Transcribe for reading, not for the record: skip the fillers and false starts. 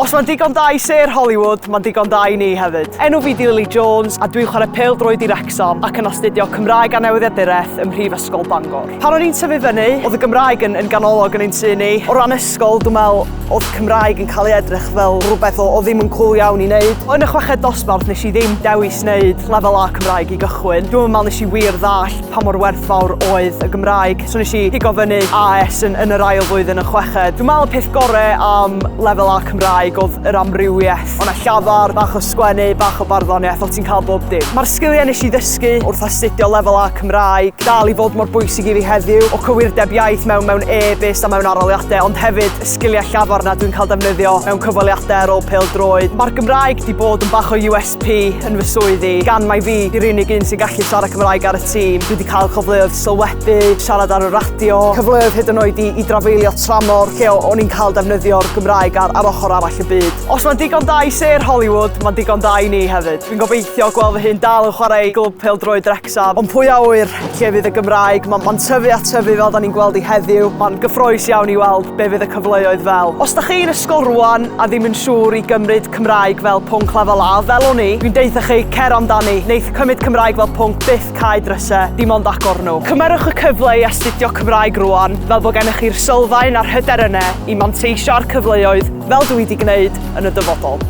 Os mae'n digon da I Sir Hollywood, mae'n digon da I ni hefyd. Enw fi di Lily Jones a dwi'n chwarae pêl-droed I Wrexham ac yn astudio Cymraeg a Newyddiaduraeth ym Mhrifysgol Bangor. Pan o'n i'n tyfu fyny, oedd y Gymraeg yn ganolog yn ein tŷ ni. O ran ysgol, dwi'n meddwl oedd Cymraeg yn cael ei edrych fel rhywbeth o ddim yn cool iawn I wneud. O yn y chweched dosbarth nes I ddim dewis wneud lefel A Cymraeg I gychwyn. Dwi'n meddwl nes I wir ddall pa mor werthfawr oedd y Gymraeg. So nes I higo fyny AS yn yr ail flwyddyn yn chweched. Dwi'n meddwl y peth gorau am lefel A Cymraeg oedd yr amrywiaeth. O'na llafar, bach o sgwennu, bach o barddoniaeth, o ti'n cael bob dim. Mae'r sgiliau nes I ddysgu wrth astudio lefel A Cymraeg dal I fod mor bwysig I fi heddiw, o cywirdeb iaith mewn e-byst a mewn arholiadau, ond hefyd y sgiliau llafar na dwi'n cael defnyddio mewn cyfweliadau ar ôl pêl-droed. Mae'r Gymraeg di bod yn bach o USP yn fy swyddi, gan mai fi di'r unig un sy'n gallu siarad Cymraeg ar y tîm. Dwi wedi cael cyfleoedd sylwebu, siarad ar y radio, cyfleoedd hyd yn oed I drafeilio tramor, lle o'n i'n cael defnyddio'r Gymraeg ar ochr arall y byd. Os mae'n digon da I Sir Hollywood, mae'n digon da I ni hefyd. Dwi'n gobeithio gweld fy hun dal yn chwarae I glwb pêl-droed Wrexham, ond pwy a wyr lle fydd y Gymraeg. Mae'n tyfu a tyfu fel da ni'n gweld I heddiw. Mae'n gyffrous iawn I weld be fydd y cyfleoedd fel. Os da chi'n ysgol rwan a ddim yn siŵr I gymryd Cymraeg fel pwnc lefel A, fel o'n I, dwi'n deitha chi cer amdani. Neith cymryd Cymraeg fel pwnc byth cae drysau, dim ond agor nhw. Cymerwch y cyfle I astudio Cymraeg rwan, fel bod gennych chi'r sylfaen a'r hyderynau I manteisio ar cyfleoedd fel dwi wedi gwneud yn y dyfodol.